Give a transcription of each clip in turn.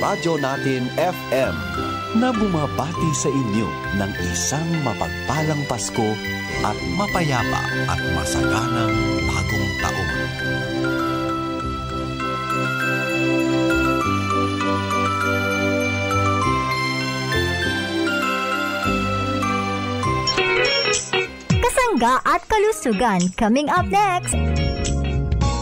Radyo Natin FM na bumabati sa inyo ng isang mapagpalang Pasko at mapayapa at masaganang bagong taon. Kasangga at kalusugan coming up next.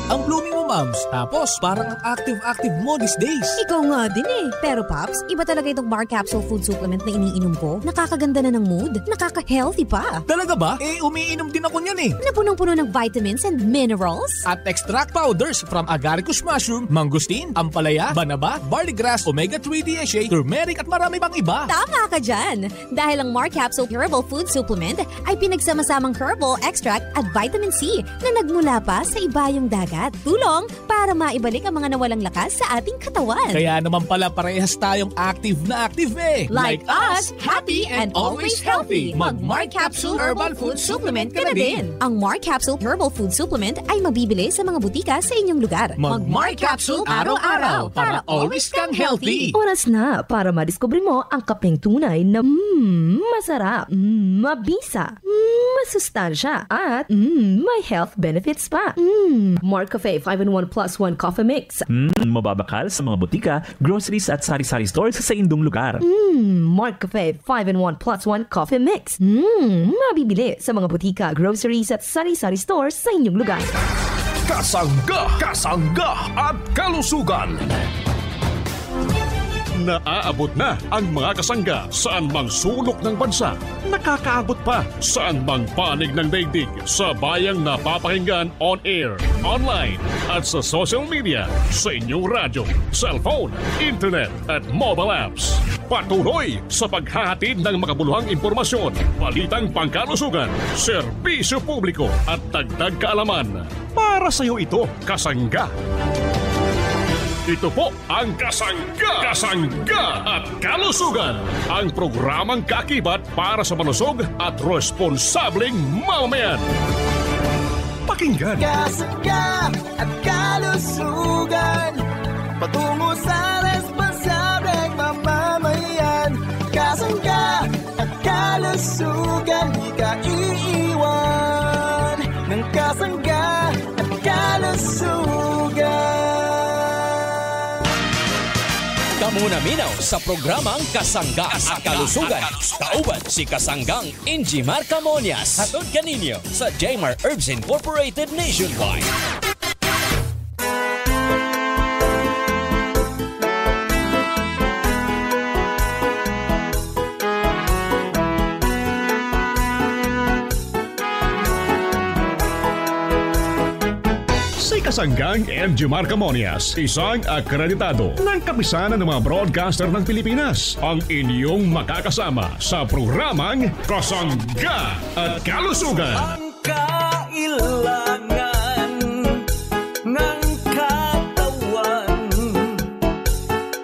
Ang blooming mo, Mams. Tapos, parang ang active-active mo these days. Ikaw nga din eh. Pero Paps, iba talaga itong Mar Capsule Food Supplement na iniinom ko. Nakakaganda na ng mood. Nakaka-healthy pa. Talaga ba? Umiinom din ako niyan eh. Na punong-puno ng vitamins and minerals. At extract powders from agaricus mushroom, mangosteen, ampalaya, banaba, barley grass, omega-3 DHA, turmeric at marami pang iba. Tama ka dyan. Dahil ang Mar Capsule Herbal Food Supplement ay pinagsama-samang herbal extract at vitamin C na nagmula pa sa ibayong dagat. Tulong para maibalik ang mga nawalang lakas sa ating katawan. Kaya naman pala parehas tayong active na active eh. Like us, happy and always healthy. Mag-Mar Capsule Herbal Food Supplement ka na din. Ang Mar Capsule Herbal Food Supplement ay mabibili sa mga butika sa inyong lugar. Mag-Mar Capsule araw-araw para always kang healthy. Oras na para madiskubre mo ang kapeng tunay na masarap, mabisa, masustansya at may health benefits pa. Mar Cafe 5-in-1 plus 1 coffee mix. Mababakal sa mga butika, groceries at sari-sari stores sa indong lugar. Mar Cafe 5-in-1 plus 1 coffee mix. Mabibili sa mga butika, groceries at sari-sari stores sa inyong lugar. Kasangga, kasangga at kalusugan. Naaabot na ang mga kasangga saan mang sulok ng bansa. Nakakaabot pa saan mang panig ng daigdig sa bayang napapakinggan on air, online at sa social media, sa inyong radyo, cellphone, internet at mobile apps. Patuloy sa paghahatid ng makabuluhang impormasyon, balitang pangkalusugan, serbisyo publiko at dagdag kaalaman. Para sa iyo ito, kasangga. Ito po ang Kasangga, Kasangga at Kalusugan, ang programang kaakibat para sa malusog at responsableng mamamayan. Pakinggan. Kasangga at Kalusugan, patungo sa responsableng mamamayan. Kasangga at Kalusugan, di ka iiwan ng Kasangga at Kalusugan. Kamunaminaw sa programang Kasangga at Kalusugan. Kauban si Kasanggang Ingy Marcamonias. Hatod kaninyo sa Jmar Herbs Incorporated Nationwide. Kasanggang Ingy Marcamonias, isang akreditado ng kapisanan ng mga broadcaster ng Pilipinas, ang inyong makakasama sa programang Kasangga at Kalusugan. Ang kailangan ng katawan,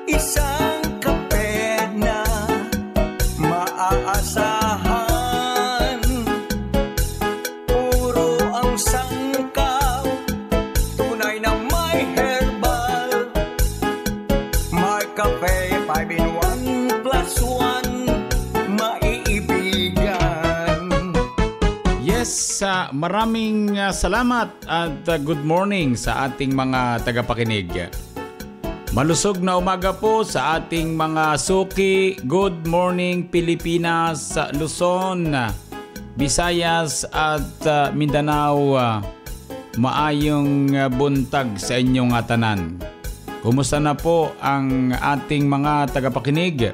isang kape na maaasahan, puro ang sangkaw, tunay na may herbal. Mar Cafe 5-in-1 plus 1, maiibigan. Yes, maraming salamat at good morning sa ating mga tagapakinig. Malusog na umaga po sa ating mga suki. Good morning Pilipinas, Luzon, Visayas at Mindanao. Maayong buntag sa inyong tanan. Kumusta na po ang ating mga tagapakinig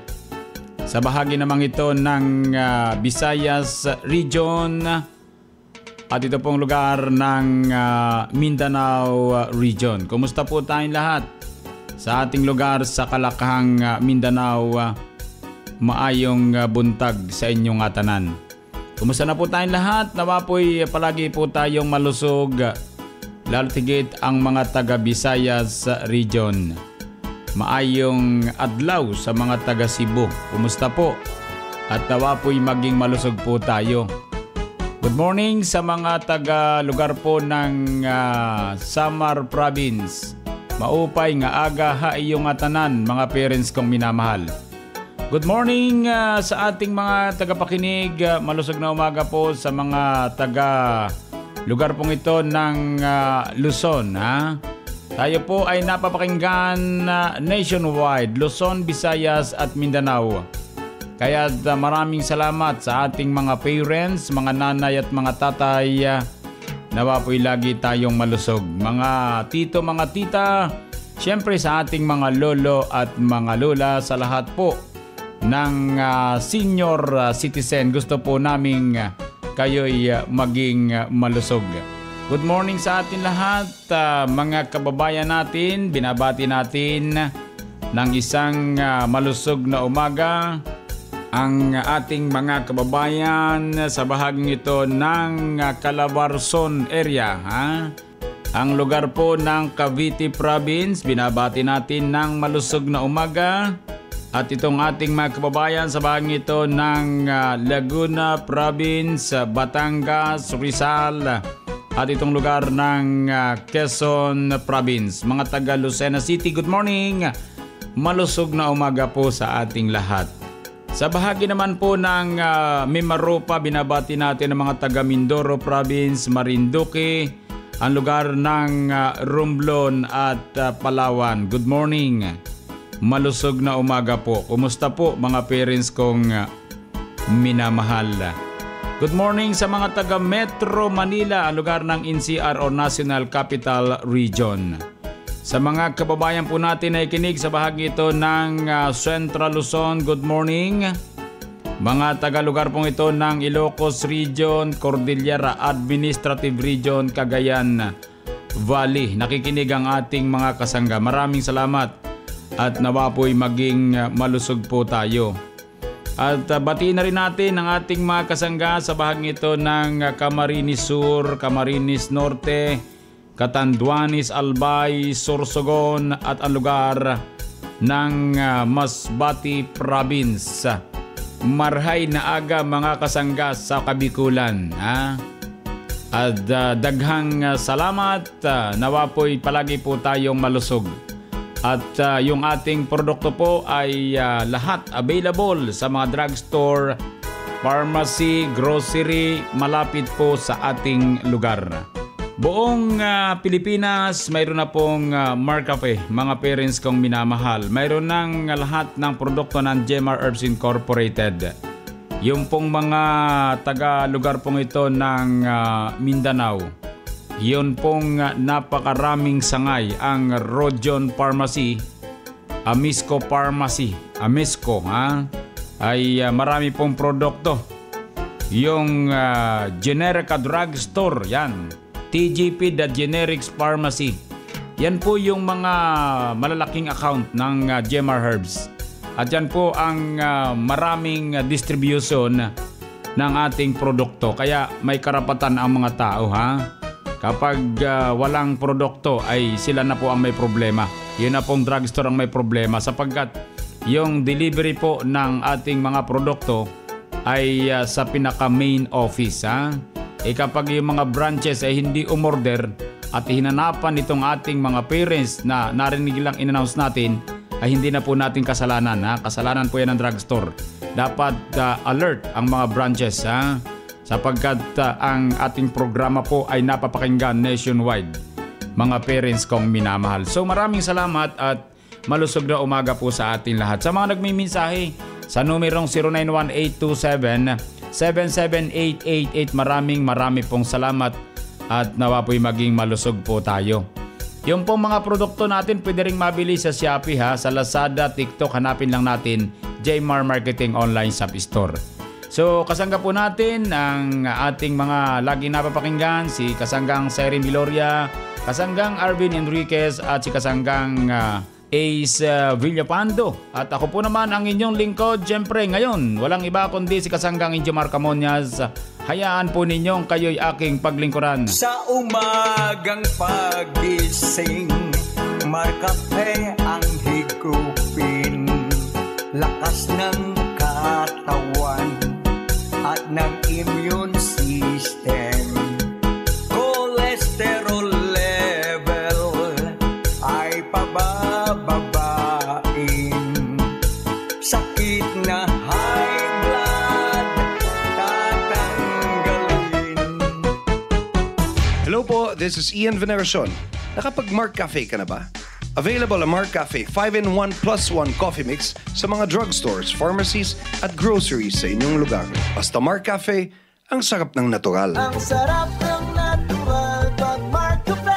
sa bahagi namang ito ng Visayas Region at ito pong lugar ng Mindanao Region. Kumusta po tayong lahat sa ating lugar sa Kalakahang Mindanao? Maayong buntag sa inyong tanan. Kumusta na po tayong lahat? Nawa po'y palagi po tayong malusog, lalo tigit ang mga taga Visayas Region. Maayong adlaw sa mga taga Cebu. Kumusta po? At nawa po'y maging malusog po tayo. Good morning sa mga taga lugar po ng Samar Province. Maupay nga aga ha iyong atanan, mga parents kong minamahal. Good morning sa ating mga tagapakinig. Malusog na umaga po sa mga taga lugar pong ito ng Luzon. Ha? Tayo po ay napapakinggan nationwide, Luzon, Visayas at Mindanao. Kaya maraming salamat sa ating mga parents, mga nanay at mga tatay. Nawa po'y lagi tayong malusog. Mga tito, mga tita, siyempre sa ating mga lolo at mga lola, sa lahat po ng senior citizen, gusto po naming kayo'y maging malusog. Good morning sa atin lahat, mga kababayan natin. Binabati natin ng isang malusog na umaga ang ating mga kababayan sa bahaging ito ng Calabarzon area. Ha? Ang lugar po ng Cavite Province, binabati natin ng malusog na umaga. At itong ating mga kababayan sa bahaging ito ng Laguna Province, Batangas, Rizal, at itong lugar ng Quezon Province. Mga taga Lucena City, good morning. Malusog na umaga po sa ating lahat. Sa bahagi naman po ng Mimaropa, binabati natin ang mga taga Mindoro Province, Marinduque, ang lugar ng Romblon at Palawan. Good morning. Malusog na umaga po. Kumusta po mga parents kong minamahal? Good morning sa mga taga Metro Manila, ang lugar ng NCR o National Capital Region. Sa mga kababayan po natin na ikinig sa bahagi ito ng Central Luzon, good morning. Mga taga-lugar pong ito ng Ilocos Region, Cordillera Administrative Region, Cagayan Valley. Nakikinig ang ating mga kasangga. Maraming salamat at nawa po'y maging malusog po tayo. At batiin na rin natin ang ating mga kasangga sa bahagi ito ng Camarines Sur, Camarines Norte, Catanduanes, Albay, Sorsogon at ang lugar ng Masbate Province. Marhay na aga mga kasangga sa Kabikulan. Ha? At daghang salamat. Nawa po'y palagi po tayong malusog. At yung ating produkto po ay lahat available sa mga drugstore, pharmacy, grocery, malapit po sa ating lugar. Buong Pilipinas, mayroon na pong Marcafe, mga parents kong minamahal. Mayroon ng lahat ng produkto ng Jemar Herbs Incorporated. Yung pong mga taga-lugar pong ito ng Mindanao, yun pong napakaraming sangay. Ang Rojon Pharmacy, Amisco Pharmacy, Amisco, ay marami pong produkto. Yung Generica Drugstore, yan. TGP The Generics Pharmacy. Yan po yung mga malalaking account ng Jemar Herbs. At yan po ang maraming distribution ng ating produkto. Kaya may karapatan ang mga tao. Kapag walang produkto ay sila na po ang may problema. Yun na pong drugstore ang may problema. Sapagkat yung delivery po ng ating mga produkto ay sa pinaka main office. Kapag yung mga branches ay hindi umorder at hinanapan itong ating mga parents na narinig lang in-announce natin, ay hindi na po natin kasalanan. Kasalanan po yan ng drugstore. Dapat alert ang mga branches sapagkat ang ating programa po ay napapakinggan nationwide. Mga parents kong minamahal. So maraming salamat at malusog na umaga po sa ating lahat. Sa mga nagmimensahe sa numerong 0917-77888, marami pong salamat at nawa po'y maging malusog po tayo. Yung pong mga produkto natin pwede ring mabili sa Shopee, sa Lazada, TikTok, hanapin lang natin Jmar Marketing Online Shop Store. So kasangga po natin ang ating mga laging napapakinggan, si Kasanggang Seri Miloria, Kasanggang Arvin Enriquez at si Kasanggang Ace Villapando. At ako po naman ang inyong lingkod, siyempre ngayon, walang iba kundi si Kasanggang Injimar Camonias. Hayaan po ninyong kayo'y aking paglingkuran. Sa umagang pagising, Marcafe ang higupin, lakas ng katawan at ng immune system. Cholesterol level ay Hello po, this is Ian Veneracion. Nakapag-Mark Cafe ka na ba? Available ang Mark Cafe 5-in-1 plus 1 coffee mix sa mga drugstores, pharmacies at groceries sa inyong lugar. Basta Mark Cafe, ang sarap ng natural. Ang sarap ng natural pag Mark Cafe.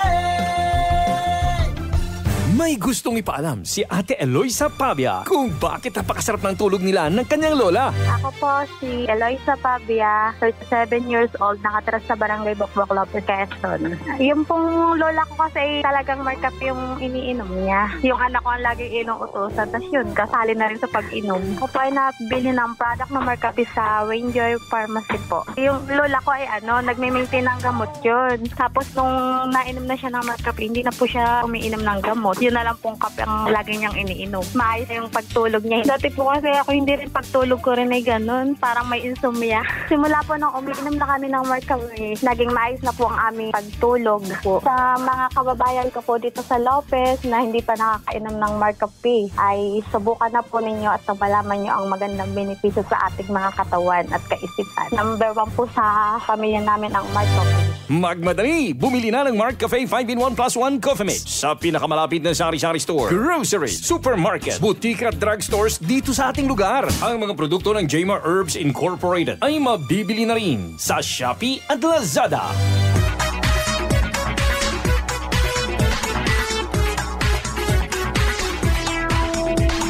May gustong ipaalam si Ate Eloisa Pavia kung bakit napakasarap ng tulog nila ng kanyang lola. Ako po si Eloisa Pavia, 37 years old, nakatira sa Barangay Bokbok, Lopez, Quezon. Yung pong lola ko kasi talagang markup yung iniinom niya. Yung anak ko ang laging inuutosan, tapos yun, kasali na rin sa pag-inom. Ako po ay nabili ng product na markup sa Rainjoy Pharmacy po. Yung lola ko ay nagme-maintain ng gamot yun. Tapos nung nainom na siya ng markup, hindi na po siya umiinom ng gamot. Yun na lang pong kape ang lagi niyang iniinom. Maayos yung pagtulog niya. Dati po kasi ako hindi rin pagtulog ko rin ay ganun. Parang may insomnia. Simula po nung umiinom na kami ng Marcafe, naging maayos na po ang aming pagtulog po. Sa mga kababayan ko po dito sa Lopez na hindi pa nakakainom ng Marcafe, ay subukan na po ninyo at malaman niyo ang magandang benepisyo sa ating mga katawan at kaisipan. Number 1 po sa pamilya namin ang Marcafe. Magmadali! Bumili na ng Mark Cafe 5-in-1 plus 1 coffee mix sa pinakamalapit na sari-sari store, grocery, supermarket, boutique at drugstores dito sa ating lugar. Ang mga produkto ng Jmar Herbs Incorporated ay mabibili na rin sa Shopee at Lazada.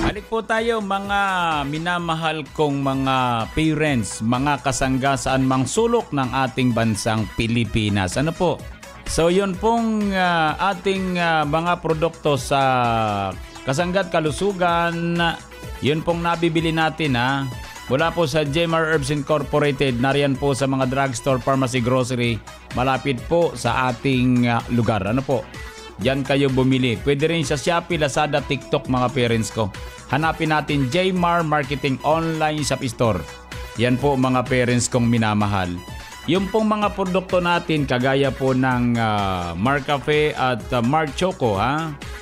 Balik po tayo mga minamahal kong mga parents, mga kasangga saan mang sulok ng ating bansang Pilipinas. Ano po? So yun pong ating mga produkto sa Kasangga't Kalusugan, yun pong nabibili natin mula po sa Jmar Herbs Incorporated, nariyan po sa mga drugstore, pharmacy, grocery, malapit po sa ating lugar. Ano po? Diyan kayo bumili. Pwede rin sa Shopee, Lazada, TikTok mga parents ko. Hanapin natin Jmar Marketing Online Shop Store. Yan po mga parents kong minamahal. Yung pong mga produkto natin, kagaya po ng Mark Cafe at Mark Choco,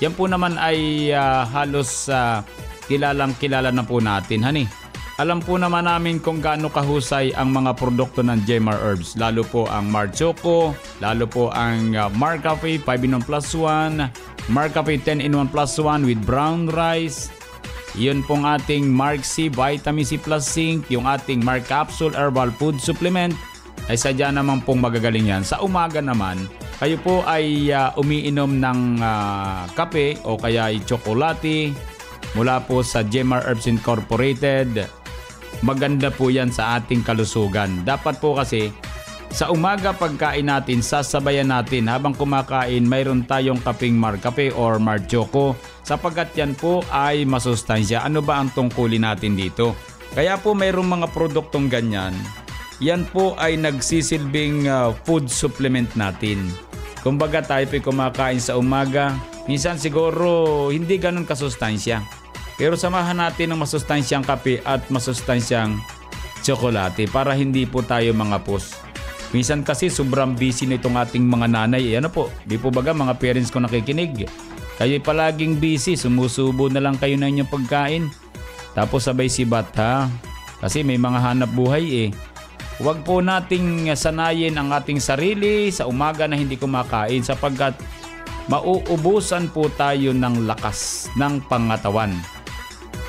yan po naman ay halos kilalang-kilala na po natin, honey. Alam po naman namin kung gaano kahusay ang mga produkto ng Jmar Herbs. Lalo po ang Mark Choco, lalo po ang Mark Cafe 5-in-1 plus 1, Mark Cafe 10-in-1 plus 1 with brown rice. Yun pong ating Mark C Vitamin C plus Zinc, yung ating Mark Capsule Herbal Food Supplement, ay sadya naman pong magagaling yan. Sa umaga naman, kayo po ay umiinom ng kape o kaya ay tsokolate mula po sa Jmar Herbs Incorporated. Maganda po yan sa ating kalusugan. Dapat po kasi sa umaga pagkain natin, sasabayan natin habang kumakain, mayroon tayong kapeng Mark Cafe or Mark Choco sapagkat yan po ay masustansya. Ano ba ang tungkulin natin dito? Kaya po mayroong mga produktong ganyan. Yan po ay nagsisilbing food supplement natin. Kumbaga tayo po kumakain sa umaga, minsan siguro hindi ganun kasustansya. Pero samahan natin ng masustansyang kape at masustansyang tsokolate para hindi po tayo mangapos. Minsan kasi sobrang busy na itong ating mga nanay. Ano po, di po baga mga parents ko nakikinig. Kayo palaging busy, sumusubo na lang kayo ng inyong pagkain. Tapos sabay sibat kasi may mga hanap buhay Huwag po nating sanayin ang ating sarili sa umaga na hindi kumakain sapagkat mauubusan po tayo ng lakas ng pangatawan.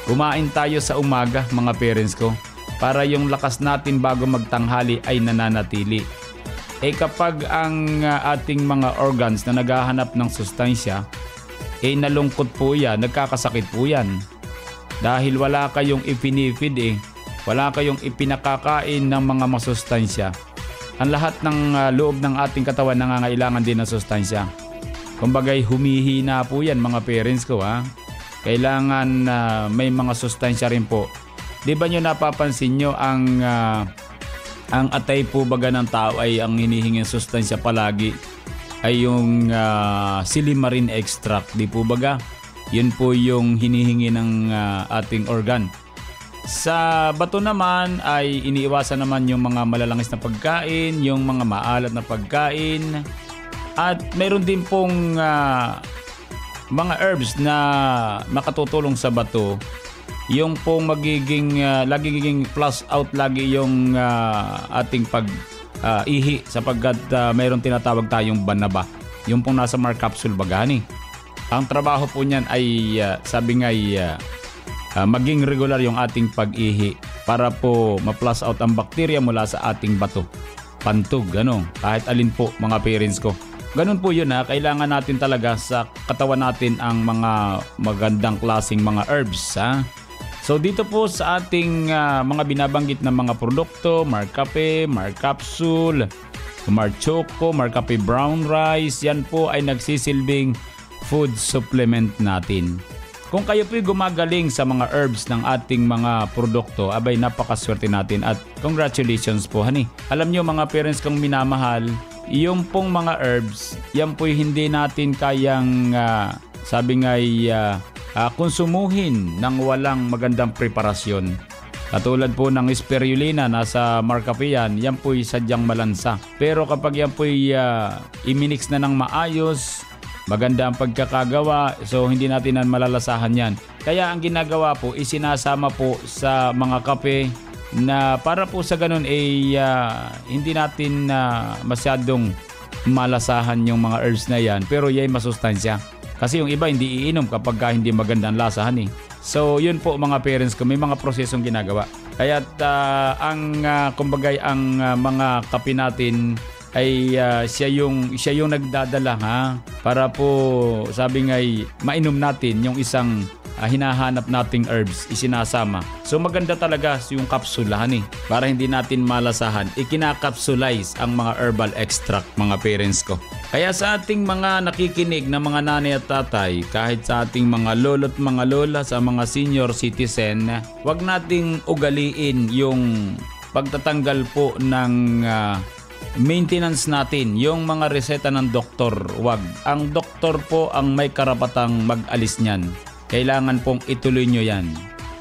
Kumain tayo sa umaga mga parents ko para yung lakas natin bago magtanghali ay nananatili. Kapag ang ating mga organs na naghahanap ng sustansya nalungkot po yan, nagkakasakit po yan. Dahil wala kayong ipinifeed wala kayong ipinakakain ng mga masustansya. Ang lahat ng loob ng ating katawan nangangailangan din ng sustansya. Kumbagay humihina po yan mga parents ko Kailangan may mga sustansya rin po. Di ba nyo napapansin nyo ang atay po baga ng tao ay ang hinihinging sustansya palagi ay yung silimarin extract. Di po baga? Yun po yung hinihingi ng ating organ. Sa bato naman ay iniiwasan naman yung mga malalangis na pagkain, yung mga maalat na pagkain. At meron din pong mga herbs na makatutulong sa bato. Yung pong magiging plus out lagi yung ating ihi sapagkat mayroon tinatawag tayong banaba. Yung pong nasa Mark capsule bagani. Ang trabaho po niyan ay maging regular yung ating pag-ihi para po ma-flush out ang bakterya mula sa ating bato. Pantog, kahit alin po mga parents ko. Ganun po yun kailangan natin talaga sa katawan natin ang mga magandang klaseng mga herbs So dito po sa ating mga binabanggit na mga produkto, Mark Cafe, Mark Capsule, Mark Choco, Mark Cafe Brown Rice, yan po ay nagsisilbing food supplement natin. Kung kayo po'y gumagaling sa mga herbs ng ating mga produkto, abay napakaswerte natin at congratulations po honey. Alam nyo mga parents kong minamahal, yung pong mga herbs, yan po'y hindi natin kayang konsumuhin ng walang magandang preparasyon. Katulad po ng spirulina, nasa Mark Cafe yan po'y sadyang malansa. Pero kapag yan po'y iminix na ng maayos, maganda ang pagkakagawa, so hindi natin malalasahan yan. Kaya ang ginagawa po, isinasama po sa mga kape na para po sa ganun hindi natin masyadong malasahan yung mga herbs na yan, pero yan masustansya. Kasi yung iba hindi iinom kapag hindi maganda ang lasahan So yun po mga parents ko, may mga prosesong ginagawa. Kaya ang mga kape natin ay siya yung nagdadala para po sabi nga'y mainom natin yung isang hinahanap nating herbs isinasama. So maganda talaga yung kapsulahan para hindi natin malasahan. Ikinakapsulize ang mga herbal extract mga parents ko. Kaya sa ating mga nakikinig na mga nanay at tatay, kahit sa ating mga lolo't mga lola, sa mga senior citizen, wag nating ugaliin yung pagtatanggal po ng maintenance natin, yung mga reseta ng doktor. Wag. Ang doktor po ang may karapatang mag-alis niyan. Kailangan pong ituloy nyo yan.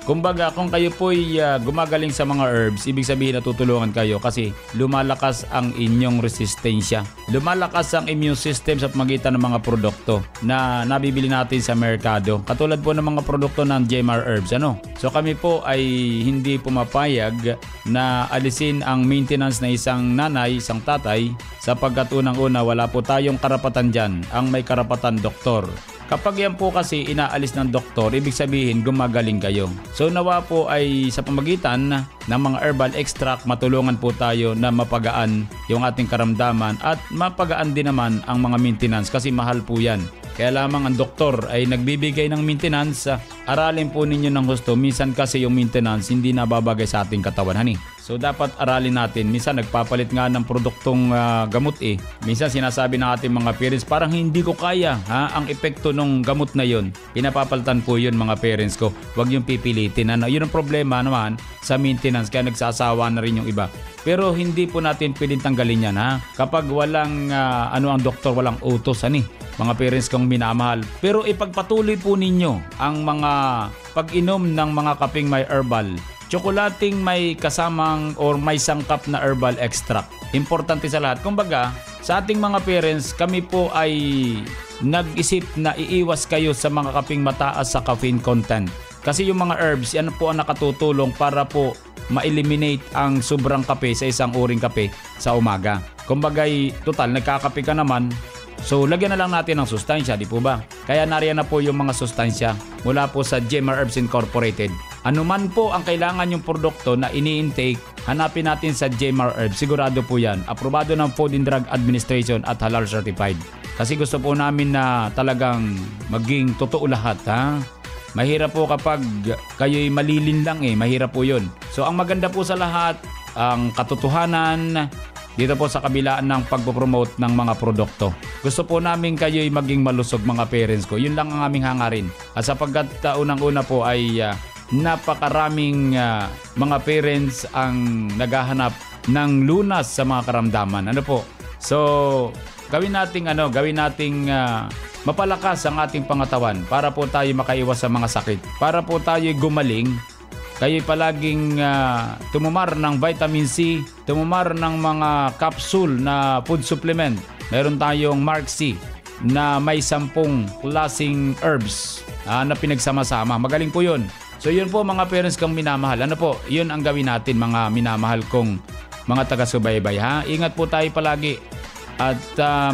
Kumbaga, kung kayo po'y gumagaling sa mga herbs, ibig sabihin natutulungan kayo kasi lumalakas ang inyong resistensya. Lumalakas ang immune system sa pamagitan ng mga produkto na nabibili natin sa merkado. Katulad po ng mga produkto ng JMR Herbs. So kami po ay hindi pumapayag na alisin ang maintenance na isang nanay, isang tatay, sapagkat unang-una wala po tayong karapatan dyan. Ang may karapatan doktor. Kapag yan po kasi inaalis ng doktor, ibig sabihin gumagaling kayo. So nawa po ay sa pamagitan ng mga herbal extract, matulungan po tayo na mapagaan yung ating karamdaman at mapagaan din naman ang mga maintenance kasi mahal po yan. Kaya lamang ang doktor ay nagbibigay ng maintenance, aralin po ninyo ng gusto. Minsan kasi yung maintenance hindi nababagay sa ating katawan So dapat aralin natin. Minsan nagpapalit nga ng produktong gamot Minsan sinasabi ng ating mga parents, parang hindi ko kaya ang epekto ng gamot na yon. Pinapapalitan po yun mga parents ko. Huwag yung pipilitin. Yun ang problema naman sa maintenance kaya nagsasawa na rin yung iba. Pero hindi po natin pwedeng tanggalin yan kapag walang ang doktor, walang utos mga parents kong minamahal. Pero ipagpatuloy po ninyo ang mga pag-inom ng mga kapeng may herbal. Tsokolating may kasamang or may sangkap na herbal extract. Importante sa lahat. Kumbaga, sa ating mga parents, kami po ay nag-isip na iiwas kayo sa mga kapeng mataas sa caffeine content. Kasi yung mga herbs, yan po ang nakatutulong para po ma-eliminate ang sobrang kape sa isang uring kape sa umaga. Kumbaga, total, nagkakape ka naman. So, lagyan na lang natin ng sustansya, di po ba? Kaya nariyan na po yung mga sustansya mula po sa JMR Herbs Incorporated. Ano man po ang kailangan yung produkto na ini-intake, hanapin natin sa JMR Herbs. Sigurado po yan. Aprobado ng Food and Drug Administration at halal certified. Kasi gusto po namin na talagang maging totoo lahat, Mahirap po kapag kayo'y malilin lang mahirap po yun. So, ang maganda po sa lahat, ang katotohanan, dito po sa kabilaan ng pagpopromote ng mga produkto. Gusto po namin kayo'y maging malusog mga parents ko. Yun lang ang aming hangarin. At sapagkat unang-una po ay napakaraming mga parents ang naghahanap ng lunas sa mga karamdaman. So, gawin nating mapalakas ang ating pangatawan para po tayo makaiwas sa mga sakit. Para po tayo gumaling, kayo'y palaging tumumar ng vitamin C, tumumar ng mga capsule na food supplement. Meron tayong Mark C na may 10 klaseng herbs na pinagsama-sama. Magaling po yun. So yun po mga parents kong minamahal. Yun ang gawin natin mga minamahal kong mga taga-subaybay ha. Ingat po tayo palagi. At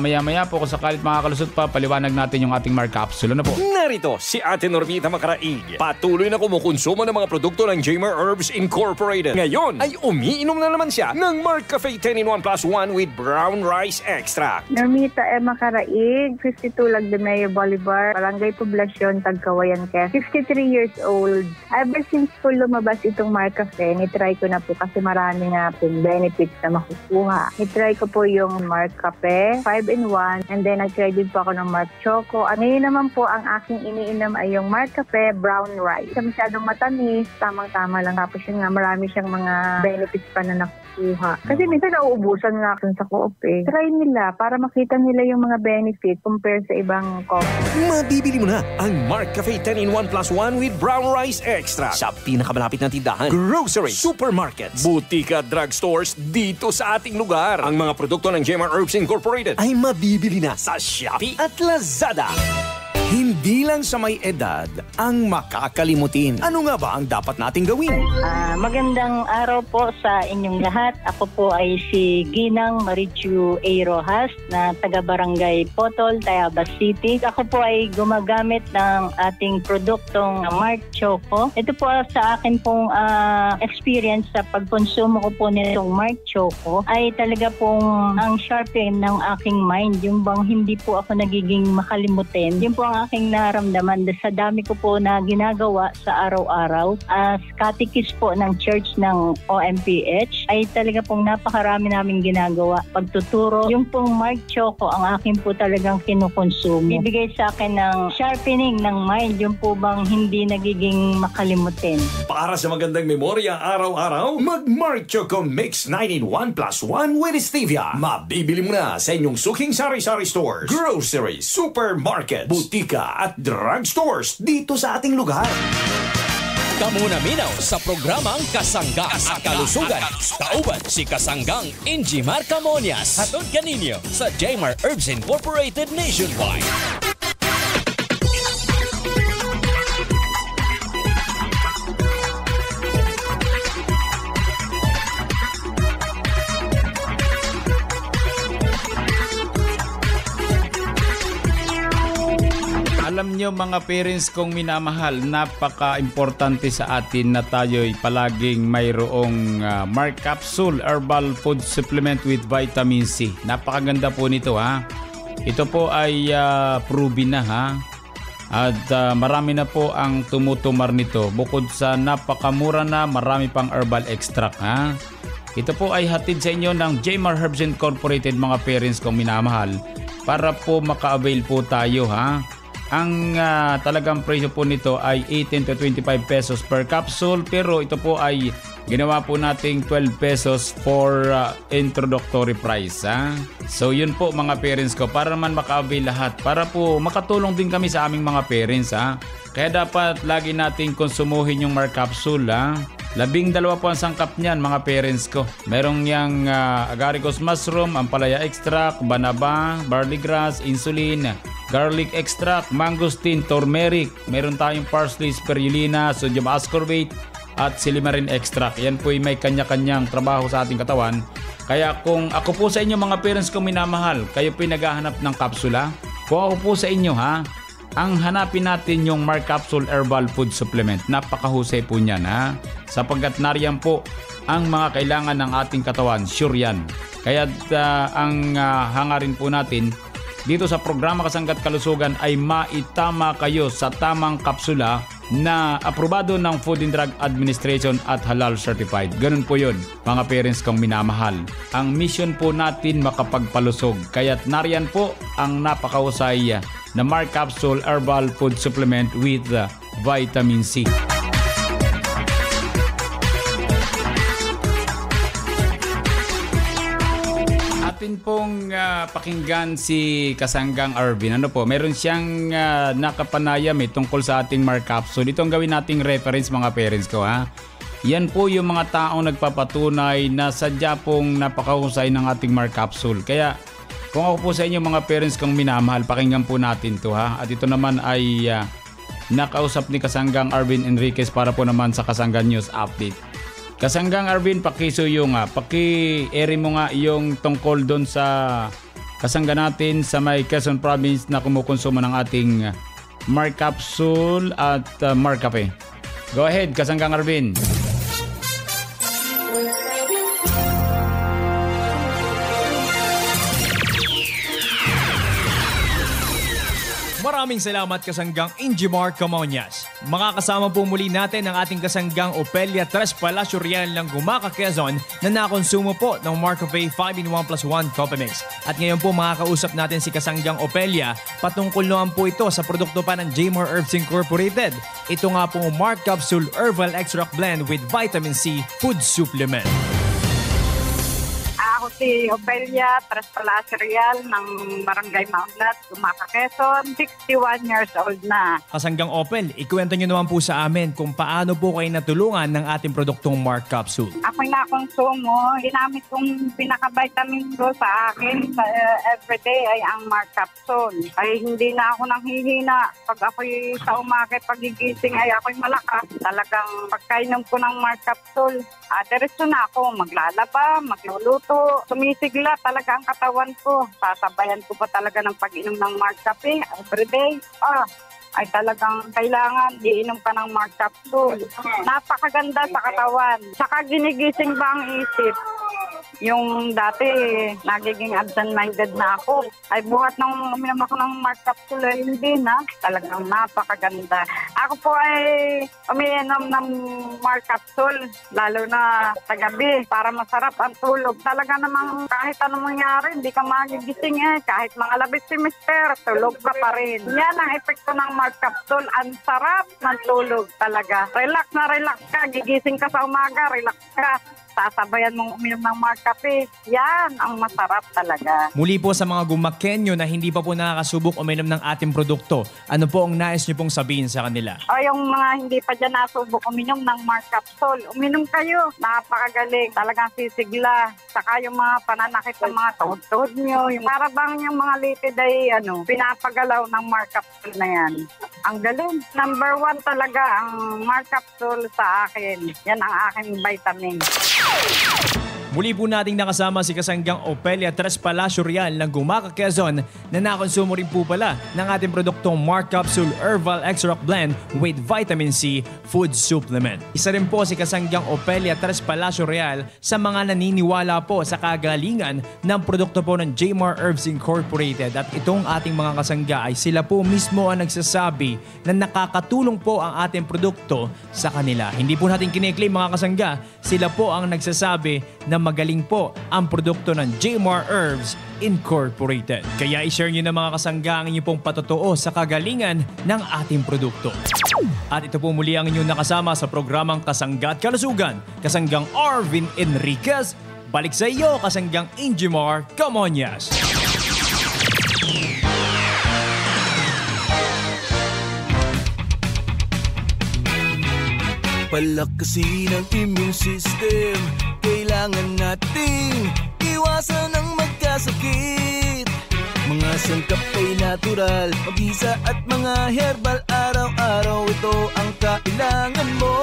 maya-maya po kung sakalit makakalusot pa, paliwanag natin yung ating Mark Capsule. Ano po? Narito si Ate Normita Macaraig. Patuloy na kumukonsumo ng mga produkto ng Jamer Herbs Incorporated. Ngayon ay umiinom na naman siya ng Mark Cafe 10-in-1 plus 1 with brown rice extract. Normita Macaraig, 52 Lagdemeo Bolivar, Barangay Poblacion, Tagkawayan, Quezon. 53 years old. Ever since po lumabas itong Mark Cafe, nitry ko na po kasi marami nga po benefits na makukuha. Nitry ko po yung Mark Cafe 5-in-1 and then nag-try din po ako ng Mark Choco. At ngayon naman po ang aking iniinom ay yung Mark Cafe Brown Rice. Sa masyadong matamis, tamang-tama lang. Tapos yun nga, marami siyang mga benefits pa na nakukuha. Kasi minsan nauubusan nga ako sa co-op eh. Try nila para makita nila yung mga benefits compare sa ibang coffee. Mabibili mo na ang Mark Cafe 10-in-1 plus 1 with brown rice extract sa pinakamalapit na tindahan, grocery, supermarkets, butika, drugstores dito sa ating lugar. Ang mga produkto ng Jamer Herbs Incorporated ay mabibili na sa Shopee at Lazada. Hindi lang sa may edad ang makakalimutin. Ano nga ba ang dapat nating gawin? Magandang araw po sa inyong lahat. Ako po ay si Ginang Marichu A. Rojas na taga-barangay Potol, Tayabas City. Ako po ay gumagamit ng ating produktong Mark Choco. Ito po sa akin pong experience sa pagkonsumo ko po nitong Mark Choco ay talaga pong ang sharpen ng aking mind. Yung bang hindi po ako nagiging makalimutin. Yung po ang aking naramdaman sa dami ko po na ginagawa sa araw-araw as catechist po ng church ng OMPH ay talaga pong napakarami namin ginagawa. Pagtuturo, yung pong Mark Choco ang akin po talagang kinukonsumo. Bibigay sa akin ng sharpening ng mind, yung po bang hindi nagiging makalimutin. Para sa magandang memorya araw-araw, mag-Mark Choco Mix 9-in-1 plus 1 with stevia. Mabibili mo na sa inyong suking sari-sari stores, grocery, supermarket, butika at drugstores dito sa ating lugar. Kamunaminaw sa programang Kasangga at Kalusugan. Kauban si Kasanggang Injimar Camonias. Hatod kaninyo sa Jamer Herbs Incorporated nationwide. Alam nyo mga parents kong minamahal, napaka-importante sa atin na tayo'y palaging mayroong Mark Capsule Herbal Food Supplement with Vitamin C. Napakaganda po nito ha. Ito po ay proven na ha. At marami na po ang tumutumar nito. Bukod sa napakamura na, marami pang herbal extract ha. Ito po ay hatid sa inyo ng Jamer Herbs Incorporated mga parents kong minamahal para po maka-avail po tayo ha. Ang talagang presyo po nito ay 18 to 25 pesos per capsule pero ito po ay ginawa po nating 12 pesos for introductory price. Ha? So yun po mga parents ko para naman maka-avail lahat para po makatulong din kami sa aming mga parents. Ha? Kaya dapat lagi nating konsumuhin yung Mark Capsule. Ha? 12 po ang sangkap niyan mga parents ko. Merong yang agaricus mushroom, ampalaya extract, banaba, barley grass, insulin, garlic extract, mangosteen, turmeric. Meron tayong parsley, spirulina, sodium ascorbate at silymarin extract. Yan po ay may kanya-kanyang trabaho sa ating katawan. Kaya kung ako po sa inyo mga parents kong minamahal, kayo po naghahanap ng kapsula. Kung ako po sa inyo ha, ang hanapin natin yung Mark Capsule Herbal Food Supplement. Napakahusay po niyan ha. Sapagkat nariyan po ang mga kailangan ng ating katawan. Sure yan. Kaya ang hangarin po natin dito sa programa Kasangga't Kalusugan ay maitama kayo sa tamang kapsula na aprobado ng Food and Drug Administration at halal certified. Ganun po yun, mga parents kong minamahal. Ang mission po natin makapagpalusog. Kaya't nariyan po ang napakahusay na Mark Capsule Herbal Food Supplement with Vitamin C. Atin pong pakinggan si Kasanggang Arvin. Ano po, meron siyang nakapanayam tungkol sa ating Mark Capsule. Ito ang gawin nating reference mga parents ko ha. Yan po yung mga taong nagpapatunay na sadya pong napakahusay ng ating Mark Capsule. Kaya kung ako po sa inyo mga parents kong minamahal, pakinggan po natin to ha. At ito naman ay nakausap ni Kasanggang Arvin Enriquez para po naman sa Kasanggang News Update. Kasanggang Arvin, pakisuyo nga. Paki-ere mo nga yung tungkol doon sa kasangga natin sa may Quezon Province na kumukonsumo ng ating Mark Capsule at Mark Cafe. Go ahead, kasanggang Arvin. Maraming salamat kasanggang Injimar Camonias. Makakasama po muli natin ang ating kasanggang Opelia Tres Palacio Real ng Gumaca, Quezon na nakonsumo po ng Mark Cafe 5-in-1+1 Coffee Mix. At ngayon po makakausap natin si kasanggang Opelia patungkol naman po ito sa produkto pa ng Jmar Herbs Incorporated. Ito nga po Mark Capsule Herbal Extract Blend with Vitamin C Food Supplement. Ako si Opelia Tres Palacio Real ng Barangay Maunlat, Gumaca, Quezon. 61 years old na. Kasanggang Opel, ikwento nyo naman po sa amin kung paano po kayo natulungan ng ating produktong Mark Capsule. Ako'y nakonsumo. Ginamit kong pinaka-vitamin ko sa akin everyday ay ang Mark Capsule. Ay hindi na ako nanghihina. Pag ako'y sa umaga, pagigising ay ako'y malakas. Talagang pagkainom ko ng Mark Capsule, diretso na ako maglalaba, magluluto. Sumisigla talaga ang katawan ko. Sasabayan ko pa talaga ng pag-inom ng Mark Cafe everyday. Ay talagang kailangan iinom ka ng Mark Capsule. Napakaganda sa katawan. Saka ginigising ba ang isip? Yung dati, nagiging absent-minded na ako. Ay buhat nang uminom ako ng Mark Capsule, hindi na. Talagang napakaganda. Ako po ay umiinom ng Mark Capsule, lalo na sa gabi, para masarap ang tulog. Talaga namang kahit anong mangyari, hindi ka magigising eh. Kahit mga labis si Mister, tulog ka pa rin. Yan ang epekto ng Mark Capsule. Ang sarap ng tulog talaga. Relax na relax ka, gigising ka sa umaga, relax ka. Sasabayan mong uminom ng Mark Cafe. Yan ang masarap talaga. Muli po sa mga gumakenyo na hindi pa po nakakasubok uminom ng ating produkto, ano po ang nais nyo pong sabihin sa kanila? O yung mga hindi pa dyan nasubok uminom ng Mark Capsule, uminom kayo. Napakagaling. Talagang sisigla. Saka yung mga pananakit ng mga tuhod-tuhod nyo. Yung parabang yung mga litid ay pinapagalaw ng Mark Capsule na yan. Ang galing. Number 1 talaga ang Mark Capsule sa akin. Yan ang aking vitamin. Muli po nating nakasama si kasanggang Opelia Tres Palacio Real ng Gumaca, Quezon na nakonsumo rin po pala ng ating produktong Mark Capsule Herbal Extract Blend with Vitamin C Food Supplement. Isa rin po si kasanggang Opelia Tres Palacio Real sa mga naniniwala po sa kagalingan ng produkto po ng Jmar Herbs Incorporated. At itong ating mga kasangga ay sila po mismo ang nagsasabi na nakakatulong po ang ating produkto sa kanila. Hindi po natin kiniklaim mga kasangga, sila po ang nagsasabi na magaling po ang produkto ng Jmar Herbs Incorporated. Kaya i-share nyo na mga kasangga ang inyong pong patotoo sa kagalingan ng ating produkto. At ito po muli ang inyong nakasama sa programang Kasangga at Kalusugan, kasanggang Arvin Enriquez. Balik sa iyo, kasanggang Injimar Camonias. Palakasin ang immune system. Kailangan nating iwasan ang magkasakit. Mga sangkap ay natural, mabisa at mga herbal. Araw-araw ito ang kailangan mo.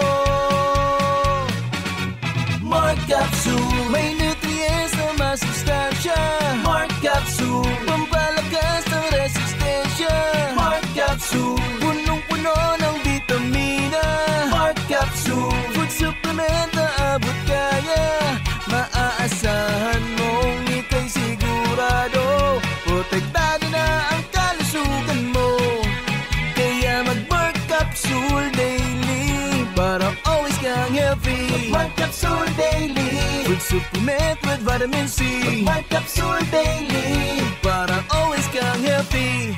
Mark Capsule, may nutrients na masustansya. Mark Capsule, pampalakas ng resistensya. Mark Capsule, punong-puno ng vitamina. Mark Capsule, food supplement na abot kaya. Maaasahan mong ika'y sigurado. Protektado na ang kalusugan mo. Kaya mag-Mark Capsule Daily para always kang healthy. Mag-Mark Capsule Daily, food supplement with vitamin C. Mag-Mark Capsule Daily para always kang healthy.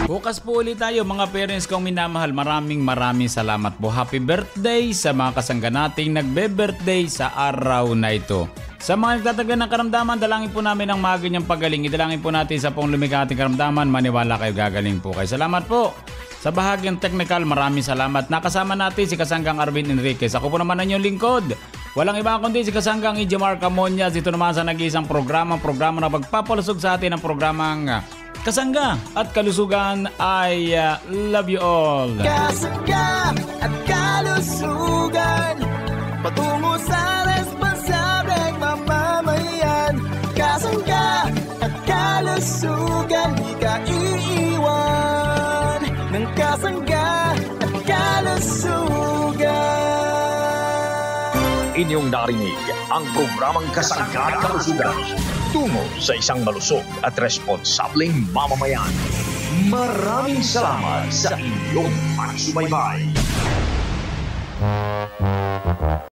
Bukas po ulit tayo mga parents kong minamahal. Maraming salamat po. Happy birthday sa mga kasangga nating nagbe-birthday sa araw na ito. Sa mga nagtatagal ng karamdaman, dalangin po namin ang maganyang pagaling. Idalangin po natin sa pong lumikha ating karamdaman. Maniwala kayo, gagaling po kayo. Salamat po. Sa bahagyang technical, maraming salamat. Nakasama natin si kasanggang Arvin Enriquez. Ako po naman ang inyong lingkod. Walang iba kundi si kasanggang Injimar Camonias. Dito naman sa nag-iisang programa na pagpapalusog sa atin ang programang kasangga at kalusugan ay love you all. Kasangga at kalusugan, patungo sa responsableng mamamayan. Kasangga at kalusugan, di ka iiwan ng kasangga at kalusugan. Inyong narinig ang programang Kasangga at Kalusugan tungo sa isang malusog at responsableng mamamayan. Maraming salamat sa inyong pagsubaybay.